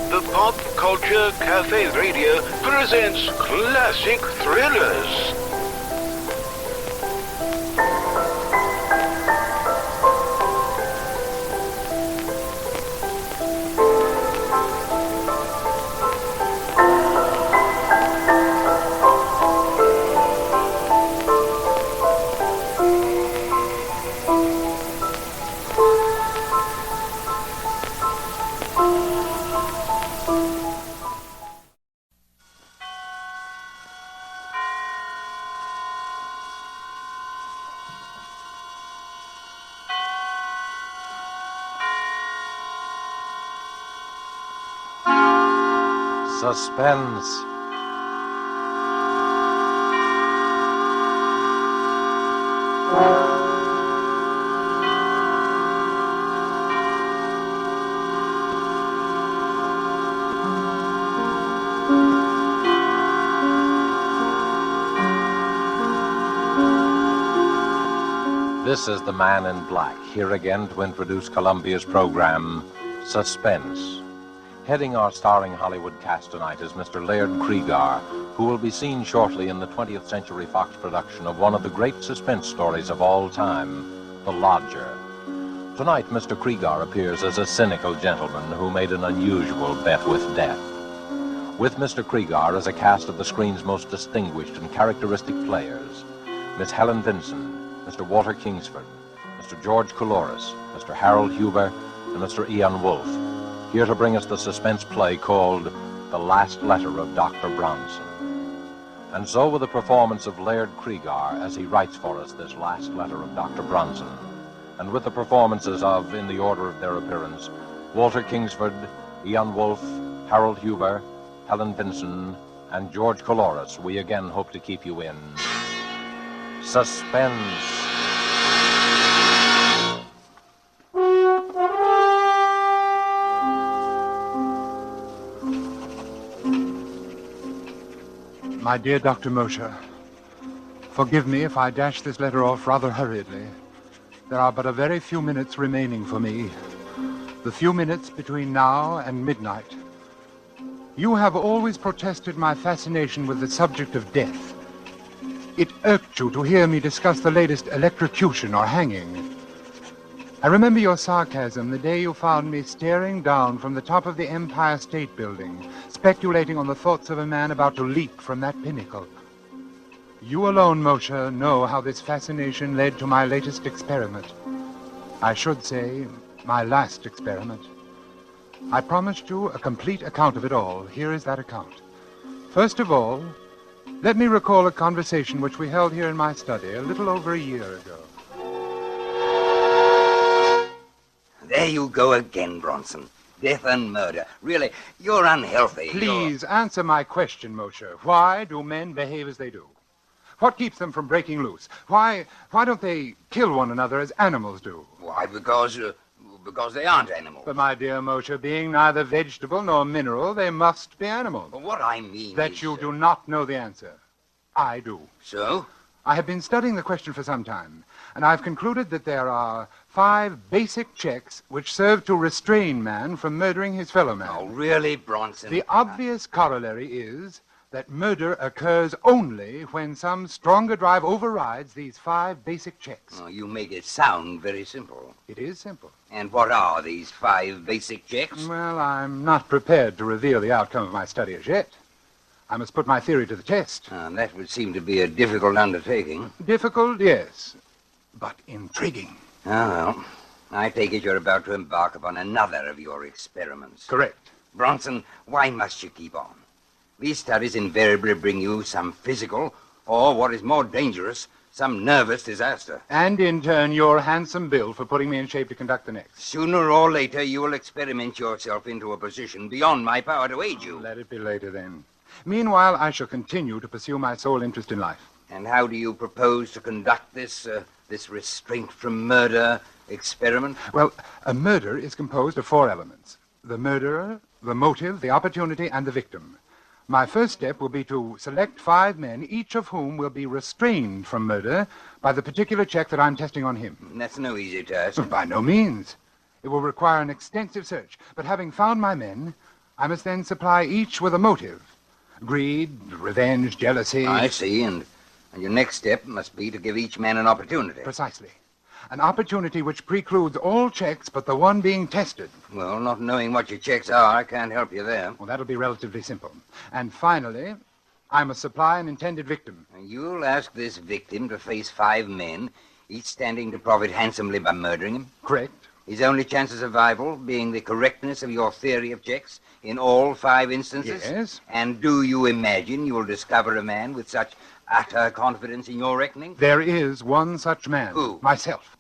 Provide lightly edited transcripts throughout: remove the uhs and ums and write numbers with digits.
The Pop Culture Cafe Radio presents classic thrillers. Suspense. This is the Man in Black, here again to introduce Columbia's program, Suspense. Heading our starring Hollywood cast tonight is Mr. Laird Cregar, who will be seen shortly in the 20th Century Fox production of one of the great suspense stories of all time, The Lodger. Tonight, Mr. Cregar appears as a cynical gentleman who made an unusual bet with death. With Mr. Cregar as a cast of the screen's most distinguished and characteristic players, Miss Helen Vincent, Mr. Walter Kingsford, Mr. George Couloris, Mr. Harold Huber, and Mr. Ian Wolfe, here to bring us the suspense play called The Last Letter of Dr. Bronson. And so with the performance of Laird Cregar as he writes for us this last letter of Dr. Bronson, and with the performances of, in the order of their appearance, Walter Kingsford, Ian Wolfe, Harold Huber, Helen Vincent, and George Couloris, we again hope to keep you in suspense. My dear Dr. Mosher, forgive me if I dash this letter off rather hurriedly. There are but a very few minutes remaining for me. The few minutes between now and midnight. You have always protested my fascination with the subject of death. It irked you to hear me discuss the latest electrocution or hanging. I remember your sarcasm the day you found me staring down from the top of the Empire State Building, speculating on the thoughts of a man about to leap from that pinnacle. You alone, Moshe, know how this fascination led to my latest experiment. I should say, my last experiment. I promised you a complete account of it all. Here is that account. First of all, let me recall a conversation which we held here in my study a little over a year ago. There you go again, Bronson. Death and murder. Really, you're unhealthy. Please answer my question, Moshe. Why do men behave as they do? What keeps them from breaking loose? Why don't they kill one another as animals do? Why, because they aren't animals. But, my dear Moshe, being neither vegetable nor mineral, they must be animals. But what I mean that is... you do not know the answer. I do. So? I have been studying the question for some time, and I've concluded that there are 5 basic checks which serve to restrain man from murdering his fellow man. Oh, really, Bronson? The obvious corollary is that murder occurs only when some stronger drive overrides these 5 basic checks. Oh, you make it sound very simple. It is simple. And what are these 5 basic checks? Well, I'm not prepared to reveal the outcome of my study as yet. I must put my theory to the test. That would seem to be a difficult undertaking. Difficult, yes, but intriguing. Oh, well, I take it you're about to embark upon another of your experiments. Correct. Bronson, why must you keep on? These studies invariably bring you some physical, or what is more dangerous, some nervous disaster. And in turn, your handsome bill for putting me in shape to conduct the next. Sooner or later, you will experiment yourself into a position beyond my power to aid you. Let it be later, then. Meanwhile, I shall continue to pursue my sole interest in life. And how do you propose to conduct this restraint from murder experiment? Well, a murder is composed of 4 elements. The murderer, the motive, the opportunity, and the victim. My first step will be to select 5 men, each of whom will be restrained from murder by the particular check that I'm testing on him. That's no easy task. By no means. It will require an extensive search. But having found my men, I must then supply each with a motive. Greed, revenge, jealousy. I see, and your next step must be to give each man an opportunity. Precisely. An opportunity which precludes all checks but the one being tested. Well, not knowing what your checks are, I can't help you there. Well, that'll be relatively simple. And finally, I must supply an intended victim. You'll ask this victim to face 5 men, each standing to profit handsomely by murdering him. Correct. His only chance of survival being the correctness of your theory of checks in all 5 instances? Yes. And do you imagine you will discover a man with such utter confidence in your reckoning? There is one such man. Who? Myself.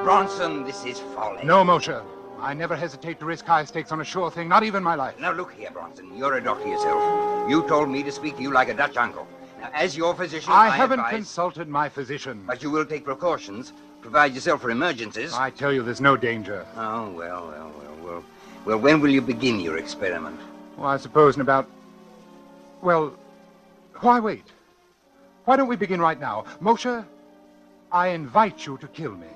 Bronson, this is folly. No, Moshe. I never hesitate to risk high stakes on a sure thing, not even my life. Now, look here, Bronson. You're a doctor yourself. You told me to speak to you like a Dutch uncle. Now, as your physician, I haven't advise... consulted my physician. But you will take precautions. Provide yourself for emergencies. I tell you, there's no danger. Oh, well, when will you begin your experiment? Well, I suppose in about... Well, why wait? Why don't we begin right now? Moshe, I invite you to kill me.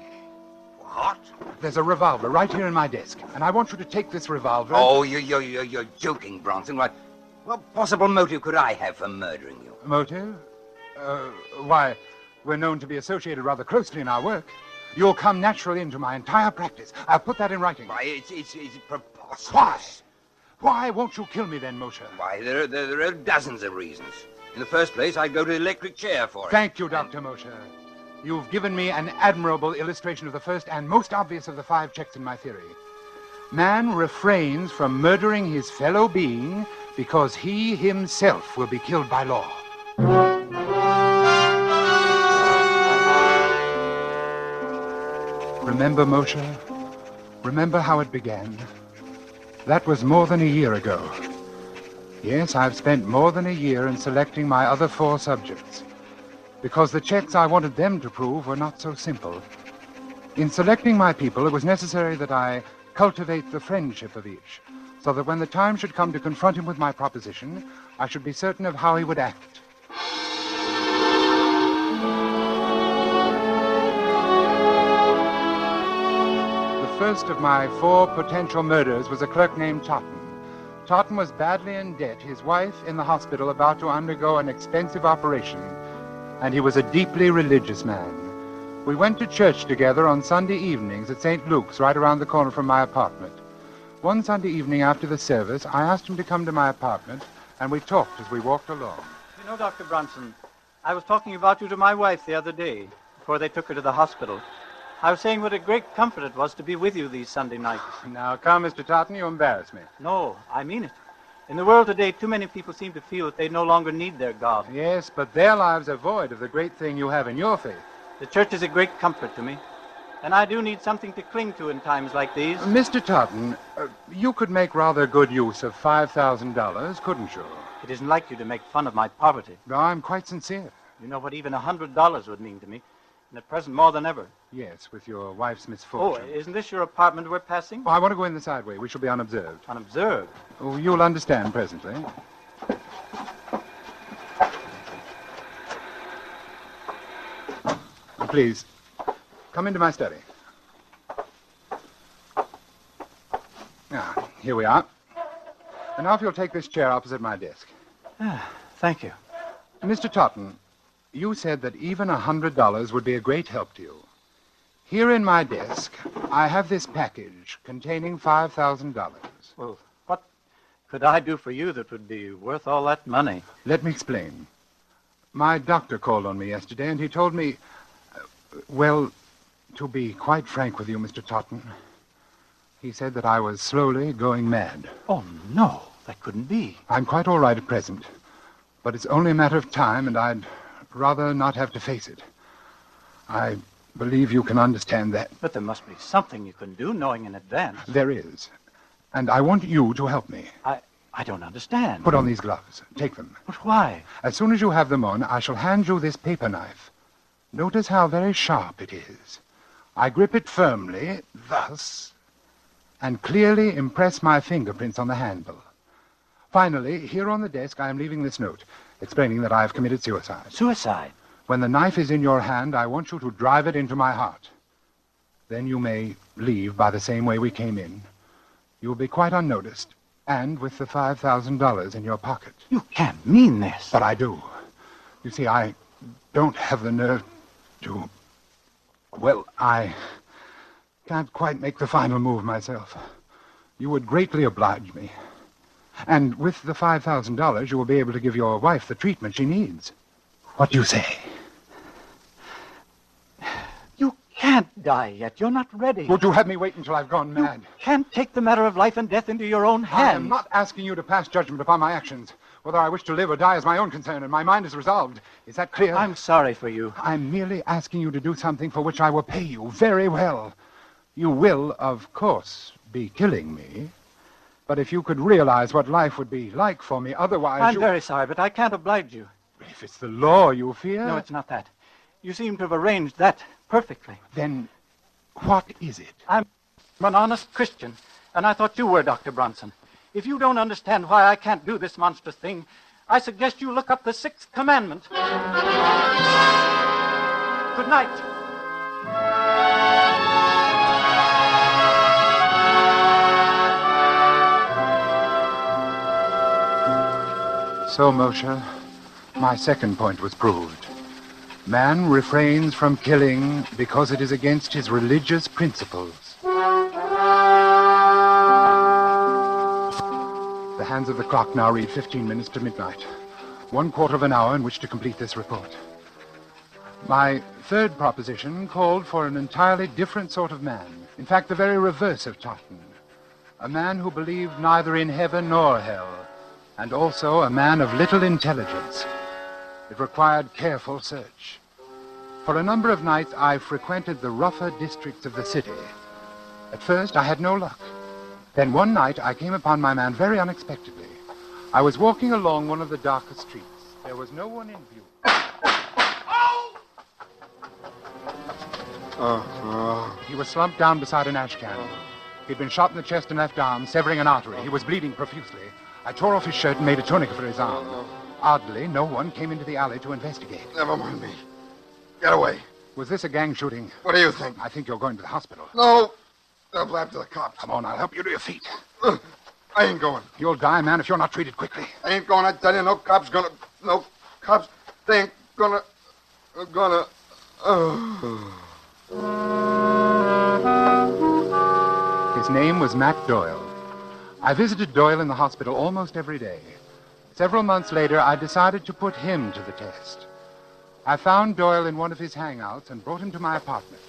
What? There's a revolver right here in my desk, and I want you to take this revolver... Oh, you're joking, Bronson. What possible motive could I have for murdering you? Motive? Why, we're known to be associated rather closely in our work. You'll come naturally into my entire practice. I'll put that in writing. Why, it's preposterous. Why? Why won't you kill me then, Moshe? Why, there are dozens of reasons. In the first place, I'd go to the electric chair for it. Thank you, Dr. Moshe. You've given me an admirable illustration of the first and most obvious of the 5 checks in my theory. Man refrains from murdering his fellow being because he himself will be killed by law. Remember, Moshe? Remember how it began? That was more than a year ago. Yes, I've spent more than a year in selecting my other 4 subjects, because the checks I wanted them to prove were not so simple. In selecting my people, it was necessary that I cultivate the friendship of each, so that when the time should come to confront him with my proposition, I should be certain of how he would act. The first of my 4 potential murders was a clerk named Totten. Totten was badly in debt, his wife in the hospital about to undergo an expensive operation, and he was a deeply religious man. We went to church together on Sunday evenings at St. Luke's, right around the corner from my apartment. One Sunday evening after the service, I asked him to come to my apartment, and we talked as we walked along. You know, Dr. Bronson, I was talking about you to my wife the other day, before they took her to the hospital. I was saying what a great comfort it was to be with you these Sunday nights. Now, come, Mr. Totten, you embarrass me. No, I mean it. In the world today, too many people seem to feel that they no longer need their God. Yes, but their lives are void of the great thing you have in your faith. The church is a great comfort to me, and I do need something to cling to in times like these. Mr. Totten, you could make rather good use of $5,000, couldn't you? It isn't like you to make fun of my poverty. No, I'm quite sincere. You know what even $100 would mean to me, and at present more than ever. Yes, with your wife's Oh, misfortune. isn't this your apartment we're passing? Oh, I want to go in the side way. We shall be unobserved. Unobserved. Oh, you'll understand presently. Please, come into my study. Ah, here we are. And now if you'll take this chair opposite my desk. Thank you. Mr. Totten, you said that even $100 would be a great help to you. Here in my desk, I have this package containing $5,000. Well, what could I do for you that would be worth all that money? Let me explain. My doctor called on me yesterday, and he told me... well, to be quite frank with you, Mr. Totten, he said that I was slowly going mad. Oh, no, that couldn't be. I'm quite all right at present, but it's only a matter of time, and I'd rather not have to face it. I believe you can understand that. But there must be something you can do, knowing in advance. There is, and I want you to help me. I don't understand. Put on these gloves. Take them. But why? As soon as you have them on, I shall hand you this paper knife. Notice how very sharp it is. I grip it firmly, thus, and clearly impress my fingerprints on the handle. Finally, here on the desk, I am leaving this note, explaining that I have committed suicide. Suicide? When the knife is in your hand, I want you to drive it into my heart. Then you may leave by the same way we came in. You'll be quite unnoticed, and with the $5,000 in your pocket. You can't mean this. But I do. You see, I don't have the nerve to... Well, I can't quite make the final move myself. You would greatly oblige me. And with the $5,000, you will be able to give your wife the treatment she needs. What do you say? You can't die yet. You're not ready. Would you have me wait until I've gone mad? You can't take the matter of life and death into your own hands. I am not asking you to pass judgment upon my actions. Whether I wish to live or die is my own concern, and my mind is resolved. Is that clear? I'm sorry for you. I'm merely asking you to do something for which I will pay you very well. You will, of course, be killing me. But if you could realize what life would be like for me, otherwise I'm very sorry, but I can't oblige you. If it's the law you fear... No, it's not that. You seem to have arranged that perfectly. Then what is it? I'm an honest Christian, and I thought you were, Dr. Bronson. If you don't understand why I can't do this monstrous thing, I suggest you look up the 6th commandment. Good night. So, Moshe, my second point was proved. Man refrains from killing because it is against his religious principles. The hands of the clock now read 15 minutes to midnight. 1/4 of an hour in which to complete this report. My third proposition called for an entirely different sort of man. In fact, the very reverse of Totten. A man who believed neither in heaven nor hell, and also a man of little intelligence. It required careful search. For a number of nights, I frequented the rougher districts of the city. At first, I had no luck. Then one night, I came upon my man very unexpectedly. I was walking along one of the darker streets. There was no one in view. He was slumped down beside an ash can. He'd been shot in the chest and left arm, severing an artery. He was bleeding profusely. I tore off his shirt and made a tourniquet for his arm. Oddly, no one came into the alley to investigate. Never mind me. Get away. Was this a gang shooting? What do you think? I think you're going to the hospital. No. They'll blab to the cops. Come on, I'll help you to your feet. I ain't going. You'll die, man, if you're not treated quickly. I ain't going. I tell you, no cops gonna... No cops. They ain't gonna... His name was Mac Doyle. I visited Doyle in the hospital almost every day. Several months later, I decided to put him to the test. I found Doyle in one of his hangouts and brought him to my apartment.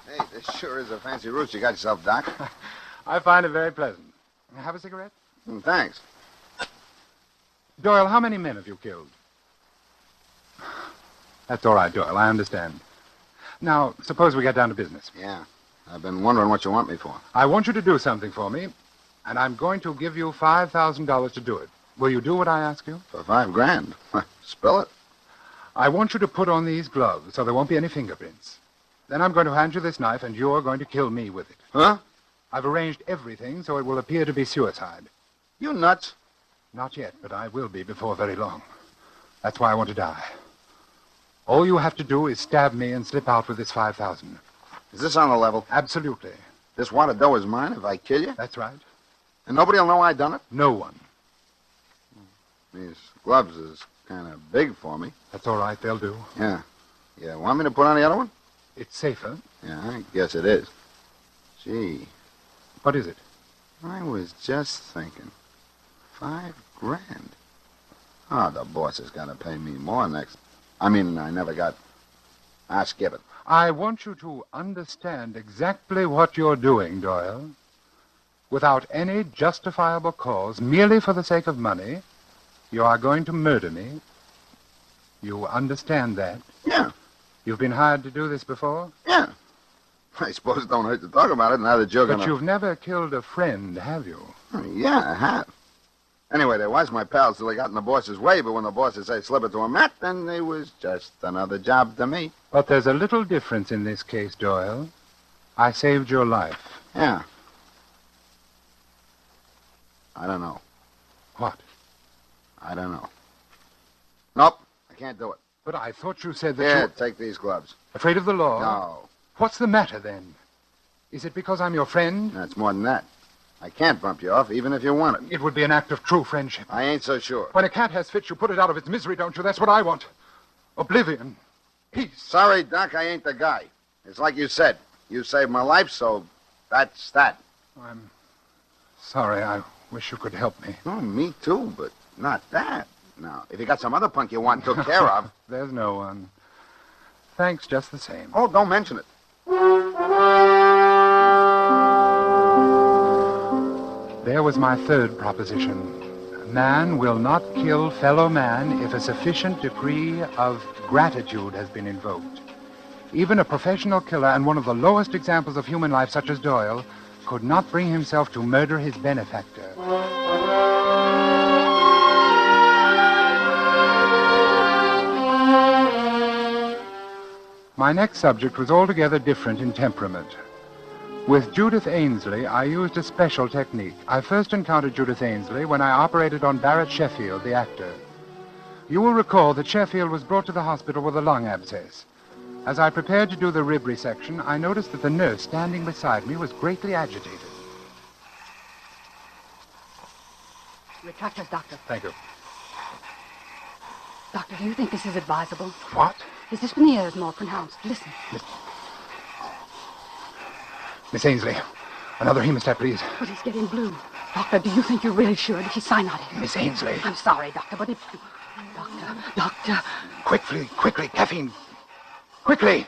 Hey, this sure is a fancy roost you got yourself, Doc. I find it very pleasant. Have a cigarette? Thanks. Doyle, how many men have you killed? That's all right, Doyle. I understand. Now, suppose we get down to business. Yeah. I've been wondering what you want me for. I want you to do something for me, and I'm going to give you $5,000 to do it. Will you do what I ask you? For $5,000. Spell it. I want you to put on these gloves so there won't be any fingerprints. Then I'm going to hand you this knife, and you're going to kill me with it. Huh? I've arranged everything so it will appear to be suicide. You nuts. Not yet, but I will be before very long. That's why I want to die. All you have to do is stab me and slip out with this $5,000. Is this on the level? Absolutely. This wad of dough is mine if I kill you? That's right. And nobody will know I done it? No one. These gloves is kind of big for me. That's all right. They'll do. Yeah. You want me to put on the other one? It's safer. Yeah, I guess it is. Gee, What is it? I was just thinking. $5,000. Oh, the boss has got to pay me more next. I never got... skip it. I want you to understand exactly what you're doing, Doyle. Without any justifiable cause, merely for the sake of money, you are going to murder me. You understand that? Yeah. You've been hired to do this before? Yeah. I suppose it don't hurt to talk about it now that you're But you've never killed a friend, have you? Yeah, I have. Anyway, they was my pals till they got in the boss's way, but when the bosses say slip it to a Matt, then they was just another job to me. But there's a little difference in this case, Doyle. I saved your life. Yeah. I don't know. What? I don't know. Nope, I can't do it. But I thought you said that Here, you... take these gloves. Afraid of the law? No. What's the matter, then? Is it because I'm your friend? That's more than that. I can't bump you off, even if you want it. It would be an act of true friendship. I ain't so sure. When a cat has fits, you put it out of its misery, don't you? That's what I want. Oblivion. Peace. Sorry, Doc, I ain't the guy. It's like you said. You saved my life, so that's that. I'm sorry. I wish you could help me. Oh, me too, but not that. Now, if you got some other punk you want took care of... There's no one. Thanks just the same. Oh, don't mention it. There was my third proposition. Man will not kill fellow man if a sufficient degree of gratitude has been invoked. Even a professional killer and one of the lowest examples of human life, such as Doyle, could not bring himself to murder his benefactor. My next subject was altogether different in temperament. With Judith Ainsley, I used a special technique. I first encountered Judith Ainsley when I operated on Barrett Sheffield, the actor. You will recall that Sheffield was brought to the hospital with a lung abscess. As I prepared to do the rib resection, I noticed that the nurse standing beside me was greatly agitated. Retractors, Doctor. Thank you. Doctor, do you think this is advisable? What? His dyspnea is more pronounced. Listen. Miss Ainsley, another hemostat, please. But he's getting blue. Doctor, do you think you really should? He's cyanotic. Miss Ainsley. I'm sorry, Doctor, but if... Doctor. Quickly, caffeine. Quickly.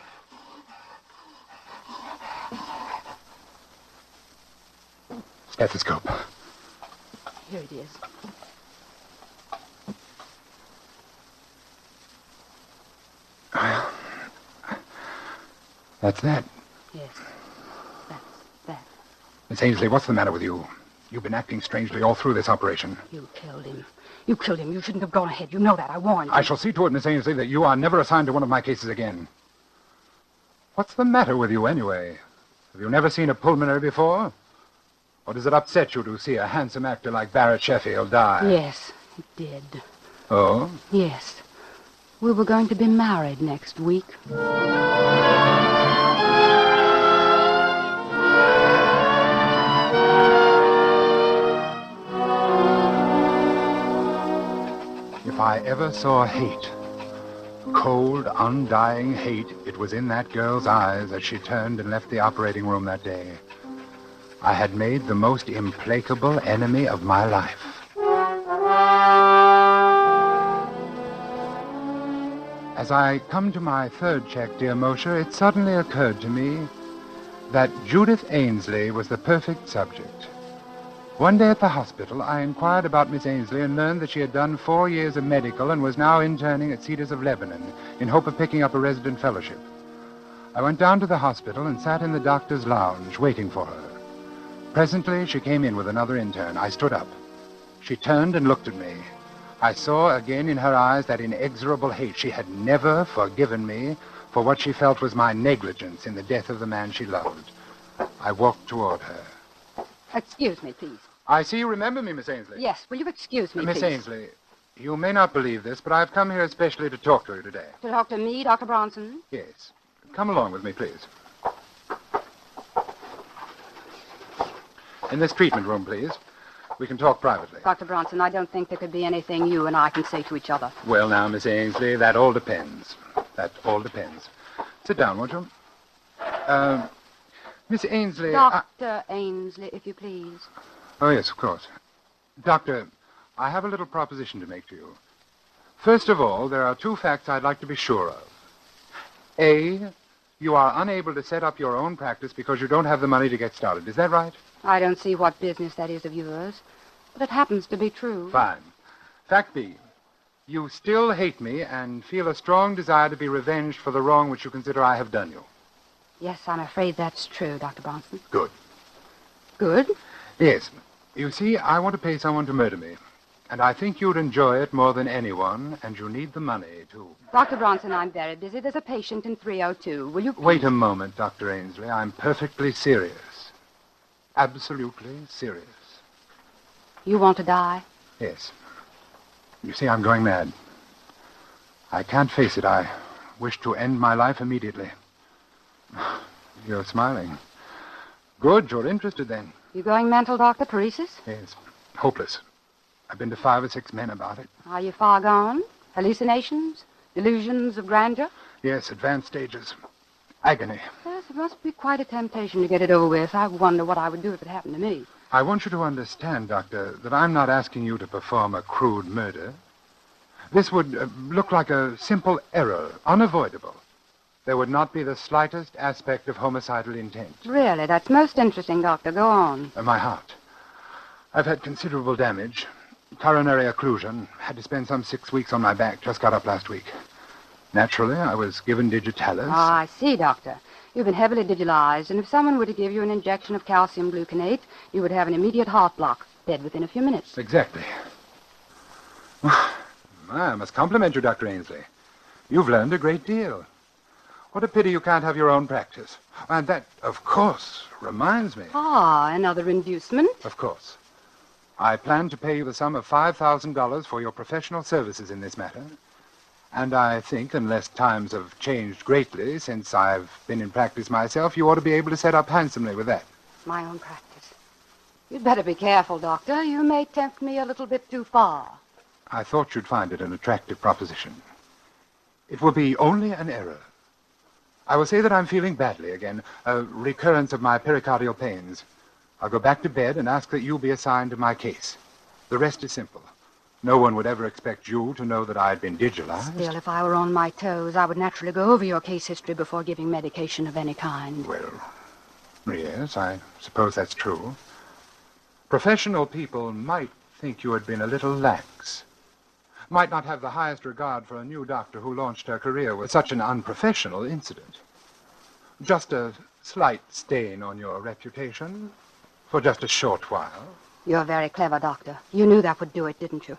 Stethoscope. Here it is. That's that. Yes, that's that. Miss Ainsley, what's the matter with you? You've been acting strangely all through this operation. You killed him. You killed him. You shouldn't have gone ahead. You know that. I warned you. I shall see to it, Miss Ainsley, that you are never assigned to one of my cases again. What's the matter with you, anyway? Have you never seen a pulmonary before? Or does it upset you to see a handsome actor like Barrett Sheffield die? Yes, it did. Oh? Yes. We were going to be married next week. If I ever saw hate, cold, undying hate, it was in that girl's eyes as she turned and left the operating room that day. I had made the most implacable enemy of my life. As I come to my third check, dear Mosher, it suddenly occurred to me that Judith Ainsley was the perfect subject. One day at the hospital, I inquired about Miss Ainsley and learned that she had done 4 years of medical and was now interning at Cedars of Lebanon in hope of picking up a resident fellowship. I went down to the hospital and sat in the doctor's lounge waiting for her. Presently, she came in with another intern. I stood up. She turned and looked at me. I saw again in her eyes that inexorable hate. She had never forgiven me for what she felt was my negligence in the death of the man she loved. I walked toward her. Excuse me, please. I see you remember me, Miss Ainsley. Yes, will you excuse me, Miss please? Ainsley, you may not believe this, but I've come here especially to talk to you today. To talk to me, Dr. Bronson? Yes. Come along with me, please. In this treatment room, please. We can talk privately. Dr. Bronson, I don't think there could be anything you and I can say to each other. Well, now, Miss Ainsley, that all depends. That all depends. Sit down, won't you? Miss Ainsley... Dr. Ainsley, if you please. Oh, yes, of course. Doctor, I have a little proposition to make to you. First of all, there are 2 facts I'd like to be sure of. A, you are unable to set up your own practice because you don't have the money to get started. Is that right? I don't see what business that is of yours, but it happens to be true. Fine. Fact B, you still hate me and feel a strong desire to be revenged for the wrong which you consider I have done you. Yes, I'm afraid that's true, Dr. Bronson. Good. Good? Yes. You see, I want to pay someone to murder me. And I think you'd enjoy it more than anyone, and you need the money, too. Dr. Bronson, I'm very busy. There's a patient in 302. Will you please... Wait a moment, Dr. Ainsley. I'm perfectly serious. Absolutely serious. You want to die? Yes. You see, I'm going mad. I can't face it. I wish to end my life immediately. You're smiling. Good, you're interested then. You going mental, Dr. Paresis? Yes. Hopeless. I've been to 5 or 6 men about it. Are you far gone? Hallucinations? Delusions of grandeur? Yes, advanced stages. Agony. Yes, it must be quite a temptation to get it over with. I wonder what I would do if it happened to me. I want you to understand, Doctor, that I'm not asking you to perform a crude murder. This would look like a simple error, unavoidable. There would not be the slightest aspect of homicidal intent. Really, that's most interesting, Doctor. Go on. My heart. I've had considerable damage. Coronary occlusion. Had to spend some 6 weeks on my back. Just got up last week. Naturally, I was given digitalis. Ah, I see, Doctor. You've been heavily digitalized, and if someone were to give you an injection of calcium gluconate, you would have an immediate heart block, dead within a few minutes. Exactly. I must compliment you, Dr. Ainsley. You've learned a great deal. What a pity you can't have your own practice. And that, of course, reminds me. Ah, another inducement? Of course. I plan to pay you the sum of $5,000 for your professional services in this matter. And I think, unless times have changed greatly since I've been in practice myself, you ought to be able to set up handsomely with that. My own practice. You'd better be careful, Doctor. You may tempt me a little bit too far. I thought you'd find it an attractive proposition. It will be only an error. I will say that I'm feeling badly again, a recurrence of my pericardial pains. I'll go back to bed and ask that you be assigned to my case. The rest is simple. No one would ever expect you to know that I had been digitalized. Still, if I were on my toes, I would naturally go over your case history before giving medication of any kind. Well, yes, I suppose that's true. Professional people might think you had been a little lax. Might not have the highest regard for a new doctor who launched her career with such an unprofessional incident. Just a slight stain on your reputation for just a short while. You're very clever, Doctor. You knew that would do it, didn't you?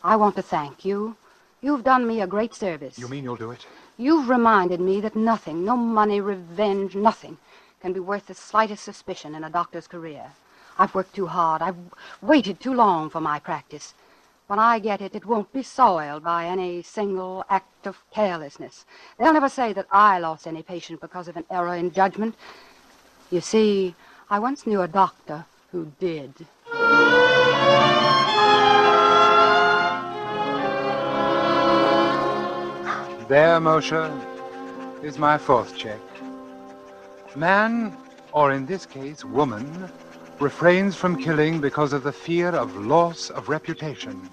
I want to thank you. You've done me a great service. You mean you'll do it? You've reminded me that nothing, no money, revenge, nothing, can be worth the slightest suspicion in a doctor's career. I've worked too hard. I've waited too long for my practice. When I get it, it won't be soiled by any single act of carelessness. They'll never say that I lost any patient because of an error in judgment. You see, I once knew a doctor who did. There, Moshe, is my 4th check. Man, or in this case, woman, refrains from killing because of the fear of loss of reputation.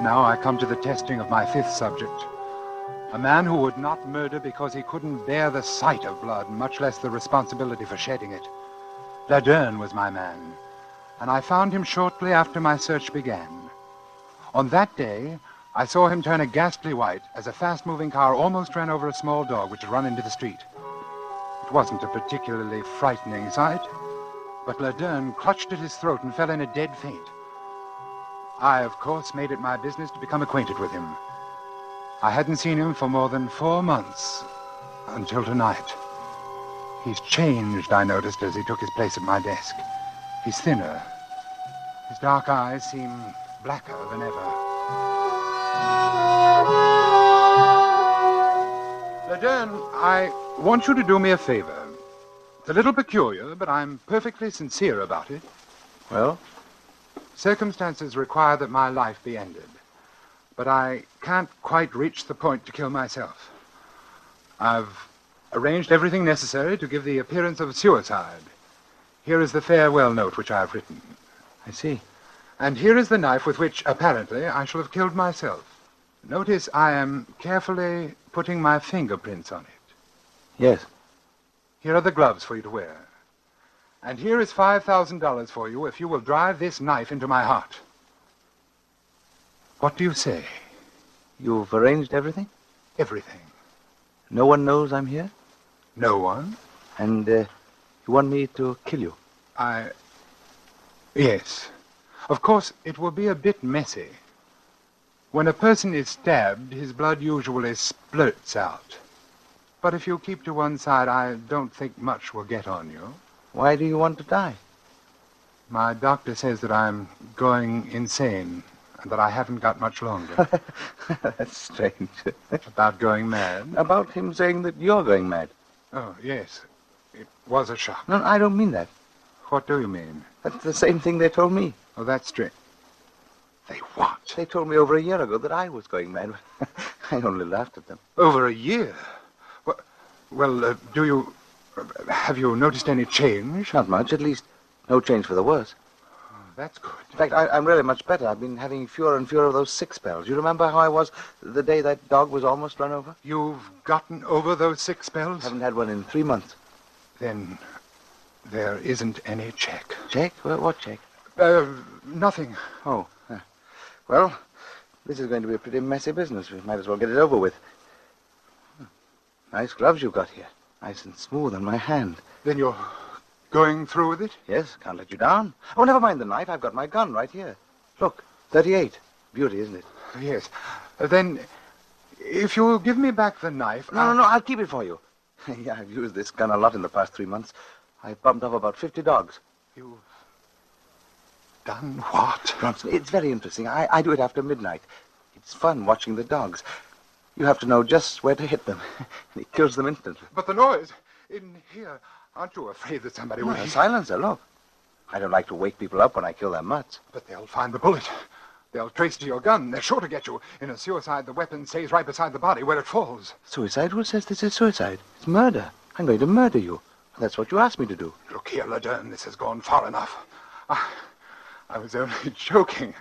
Now I come to the testing of my 5th subject. A man who would not murder because he couldn't bear the sight of blood, much less the responsibility for shedding it. Laird was my man, and I found him shortly after my search began. On that day, I saw him turn a ghastly white as a fast-moving car almost ran over a small dog which had run into the street. It wasn't a particularly frightening sight, but Laird clutched at his throat and fell in a dead faint. I, of course, made it my business to become acquainted with him. I hadn't seen him for more than 4 months, until tonight. He's changed, I noticed, as he took his place at my desk. He's thinner. His dark eyes seem blacker than ever. Laird, I want you to do me a favor. It's a little peculiar, but I'm perfectly sincere about it. Well? Circumstances require that my life be ended, but I can't quite reach the point to kill myself. I've arranged everything necessary to give the appearance of suicide. Here is the farewell note which I've written. I see. And here is the knife with which, apparently, I shall have killed myself. Notice I am carefully putting my fingerprints on it. Yes. Here are the gloves for you to wear. And here is $5,000 for you if you will drive this knife into my heart. What do you say? You've arranged everything? Everything. No one knows I'm here? No one? And you want me to kill you? Yes. Of course, it will be a bit messy. When a person is stabbed, his blood usually splurts out. But if you keep to one side, I don't think much will get on you. Why do you want to die? My doctor says that I'm going insane and that I haven't got much longer. That's strange. About going mad? About him saying that you're going mad. Oh, yes. It was a shock. No, I don't mean that. What do you mean? That's the same thing they told me. Oh, that's strange. They what? They told me over a year ago that I was going mad. I only laughed at them. Over a year? Well, have you noticed any change? Not much, at least no change for the worse. Oh, that's good. In fact, I'm really much better. I've been having fewer and fewer of those sick spells. You remember how I was the day that dog was almost run over? You've gotten over those sick spells? Haven't had one in 3 months. Then there isn't any check. Check? What check? Nothing. Oh. Well, this is going to be a pretty messy business. We might as well get it over with. Nice gloves you've got here. Nice and smooth on my hand. Then you're going through with it? Yes, can't let you down. Oh, never mind the knife. I've got my gun right here. Look, 38. Beauty, isn't it? Yes. Then, if you'll give me back the knife... No, I'll keep it for you. Yeah, I've used this gun a lot in the past 3 months. I've bumped off about 50 dogs. You've done what? Bronson, it's very interesting. I do it after midnight. It's fun watching the dogs. You have to know just where to hit them. It kills them instantly. But the noise in here, aren't you afraid that somebody will... A silencer, look. I don't like to wake people up when I kill their mutts. But they'll find the bullet. They'll trace to your gun. They're sure to get you. In a suicide, the weapon stays right beside the body where it falls. Suicide? Who says this is suicide? It's murder. I'm going to murder you. That's what you asked me to do. Look here, Laderne, this has gone far enough. I was only joking.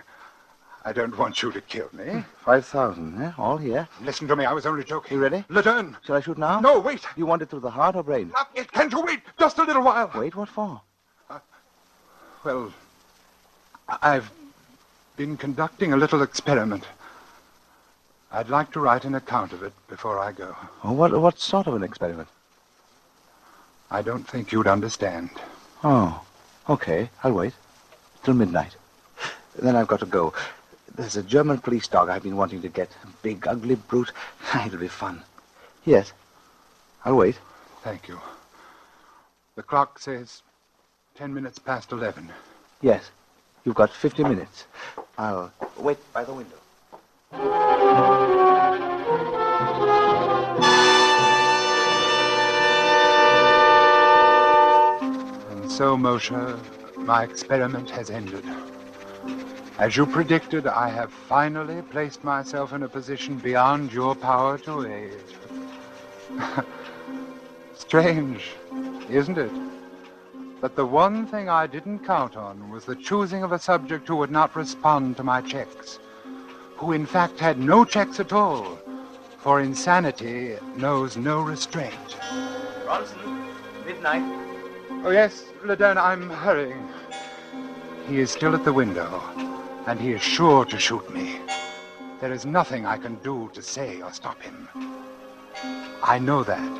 I don't want you to kill me. 5,000, eh? All here. Listen to me, I was only joking. You ready? Laderne! Shall I shoot now? No, wait! You want it through the heart or brain? Not yet. Can't you wait? Just a little while. Wait, what for? Well, I've been conducting a little experiment. I'd like to write an account of it before I go. Oh, what sort of an experiment? I don't think you'd understand. Oh, okay. I'll wait. Till midnight. Then I've got to go. There's a German police dog I've been wanting to get. A big, ugly brute. It'll be fun. Yes. I'll wait. Thank you. The clock says 10 minutes past 11. Yes. You've got 50 minutes. I'll wait by the window. And so, Moshe, my experiment has ended. As you predicted, I have finally placed myself in a position beyond your power to aid. Strange, isn't it? But the one thing I didn't count on was the choosing of a subject who would not respond to my checks, who in fact had no checks at all, for insanity knows no restraint. Bronson, midnight. Oh, yes, Laderne, I'm hurrying. He is still at the window, and he is sure to shoot me. There is nothing I can do to say or stop him. I know that.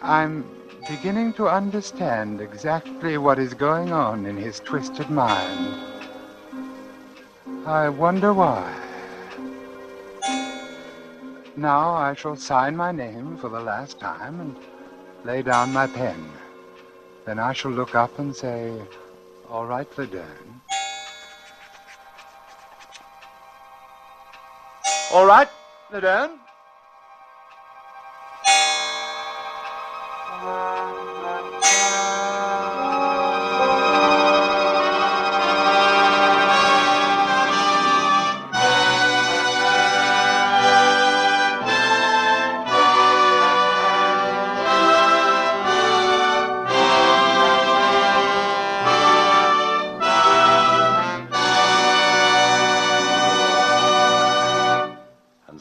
I'm beginning to understand exactly what is going on in his twisted mind. I wonder why. Now I shall sign my name for the last time and lay down my pen. Then I shall look up and say, "All right, Laderne." All right, Laderne.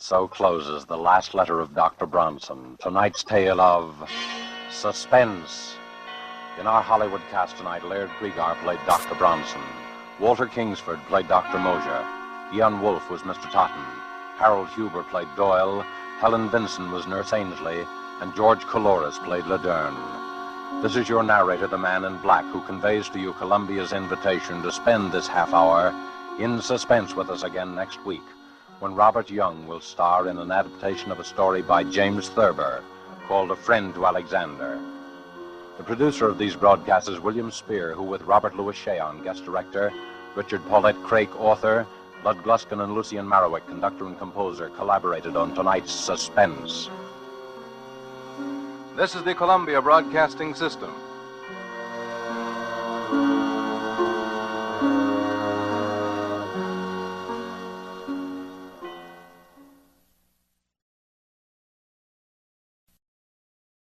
So closes the last letter of Dr. Bronson, tonight's tale of suspense. In our Hollywood cast tonight, Laird Cregar played Dr. Bronson. Walter Kingsford played Dr. Mosher. Ian Wolfe was Mr. Totten. Harold Huber played Doyle. Helen Vincent was Nurse Ainsley. And George Coloris played Laderne. This is your narrator, the Man in Black, who conveys to you Columbia's invitation to spend this half hour in suspense with us again next week, when Robert Young will star in an adaptation of a story by James Thurber called A Friend to Alexander. The producer of these broadcasts is William Spear, who with Robert Louis Cheon, guest director, Richard Paulette Craik, author, Lud Gluskin and Lucien Marowik, conductor and composer, collaborated on tonight's Suspense. This is the Columbia Broadcasting System.